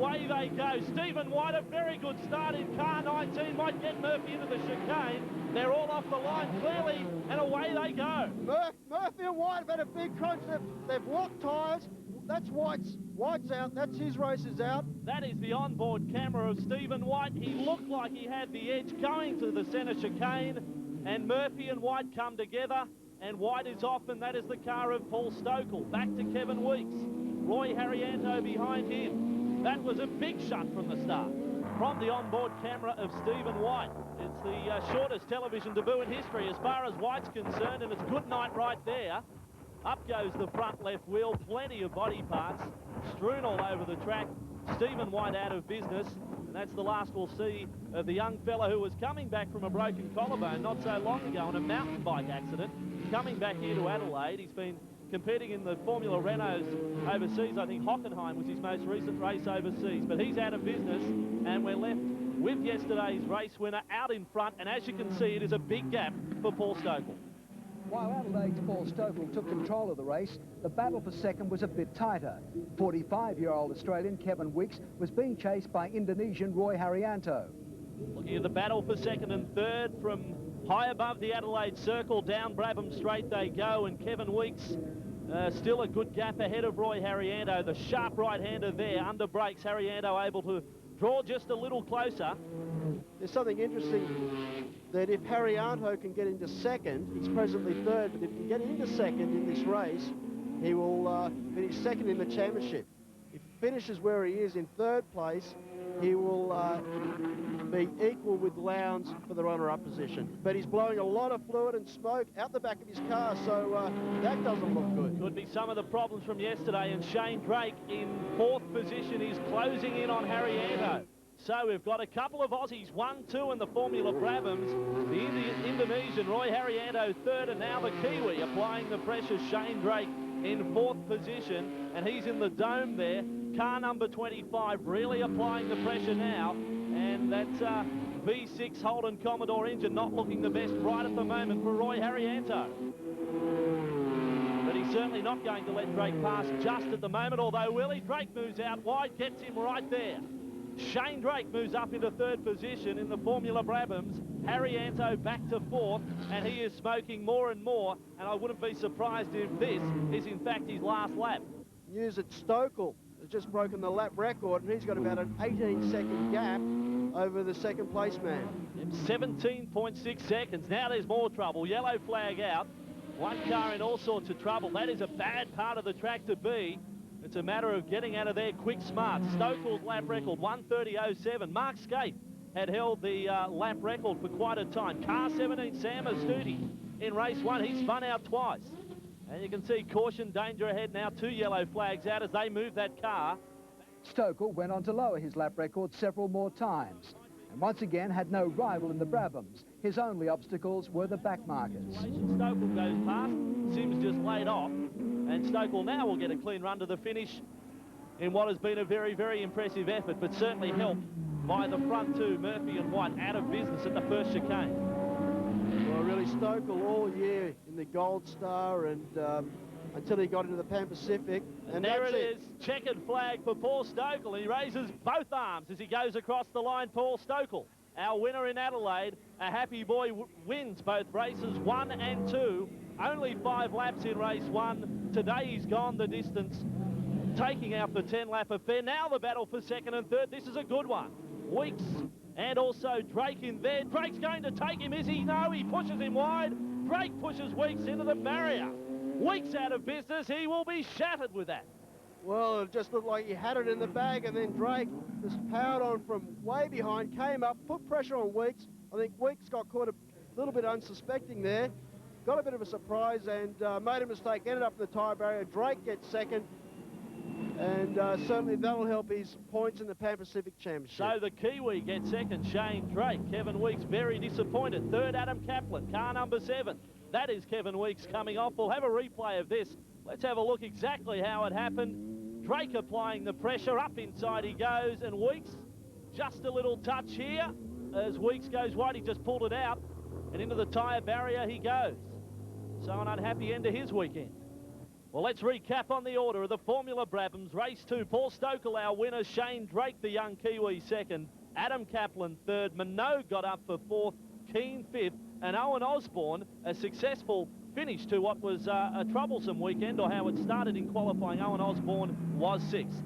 away they go. Stephen White, a very good start in car 19, might get Murphy into the chicane. They're all off the line clearly, and away they go. Murphy and White have had a big crunch. They've locked tyres. That's White's out. That's his race is out. That is the onboard camera of Stephen White. He looked like he had the edge going to the centre chicane, and Murphy and White come together, and White is off, and that is the car of Paul Stokel. Back to Kevin Weeks. Roy Harrianto behind him. That was a big shunt from the start. From the onboard camera of Stephen White. It's the shortest television debut in history as far as White's concerned, and it's good night right there. Up goes the front left wheel, plenty of body parts strewn all over the track. Stephen White out of business, and that's the last we'll see of the young fella who was coming back from a broken collarbone not so long ago in a mountain bike accident, coming back here to Adelaide. He's been competing in the Formula Renaults overseas. I think Hockenheim was his most recent race overseas, but he's out of business, and we're left with yesterday's race winner out in front, and as you can see, it is a big gap for Paul Stokel. While Adelaide's Paul Stokel took control of the race, the battle for second was a bit tighter. 45-year-old Australian Kevin Weeks was being chased by Indonesian Roy Harrianto. Looking at the battle for second and third from high above the Adelaide Circle, down Brabham Straight they go, and Kevin Weeks still a good gap ahead of Roy Harrianto. The sharp right-hander there, under brakes, Harrianto able to draw just a little closer. There's something interesting that if Harrianto can get into second, he's presently third, but if he can get into second in this race, he will finish second in the championship. If he finishes where he is in third place, he will be equal with Lowndes for the runner-up position. But he's blowing a lot of fluid and smoke out the back of his car, so that doesn't look good. Could be some of the problems from yesterday, and Shane Drake in fourth position is closing in on Harrianto. So we've got a couple of Aussies, 1-2 in the Formula Brabhams. The Indonesian Roy Harrianto third, and now the Kiwi applying the pressure. Shane Drake in fourth position, and he's in the dome there. Car number 25 really applying the pressure now, and that's V6 Holden Commodore engine not looking the best right at the moment for Roy Harrianto. But he's certainly not going to let Drake pass just at the moment, although Willie Drake moves out wide, gets him right there. Shane Drake moves up into third position in the Formula Brabhams. Harrianto back to fourth, and he is smoking more and more, and I wouldn't be surprised if this is in fact his last lap. News that Stokel has just broken the lap record, and he's got about an 18-second gap over the second place man. 17.6 seconds. Now there's more trouble. Yellow flag out. One car in all sorts of trouble. That is a bad part of the track to be. It's a matter of getting out of there quick smart. Stokel's lap record, 1:30.07. Mark Skaiffe had held the lap record for quite a time. Car 17, Sam Astudi in race one. He spun out twice. And you can see caution, danger ahead now. Two yellow flags out as they move that car. Stokel went on to lower his lap record several more times, and once again had no rival in the Brabhams. His only obstacles were the back markers. Stokel goes past, Sims just laid off, and Stokel now will get a clean run to the finish in what has been a very, very impressive effort, but certainly helped by the front two, Murphy and White, out of business at the first chicane. Well, really, Stokel all year in the Gold Star, and until he got into the Pan Pacific. And there it is, checkered flag for Paul Stokel. He raises both arms as he goes across the line. Paul Stokel, our winner in Adelaide, a happy boy, wins both races 1 and 2. Only 5 laps in race 1. Today he's gone the distance, taking out the 10-lap affair. Now the battle for second and third. This is a good one. Weeks and also Drake in there. Drake's going to take him, is he? No, he pushes him wide. Drake pushes Weeks into the barrier. Weeks out of business. He will be shattered with that. Well, it just looked like he had it in the bag, and then Drake just powered on from way behind, came up, put pressure on Weeks. I think Weeks got caught a little bit unsuspecting there. Got a bit of a surprise and made a mistake, ended up in the tyre barrier. Drake gets second, and certainly that'll help his points in the Pan Pacific Championship. So the Kiwi gets second, Shane Drake. Kevin Weeks very disappointed. Third, Adam Kaplan, car number 7. That is Kevin Weeks coming off. We'll have a replay of this. Let's have a look exactly how it happened. Drake applying the pressure, up inside he goes, and Weeks, just a little touch here. As Weeks goes wide, he just pulled it out, and into the tyre barrier he goes. So an unhappy end to his weekend. Well, let's recap on the order of the Formula Brabhams. Race 2, Paul Stokel, our winner. Shane Drake, the young Kiwi, second. Adam Kaplan, third. Minogue got up for fourth. Keane, fifth. And Owen Osborne, a successful finish to what was a troublesome weekend, or how it started in qualifying. Owen Osborne was sixth.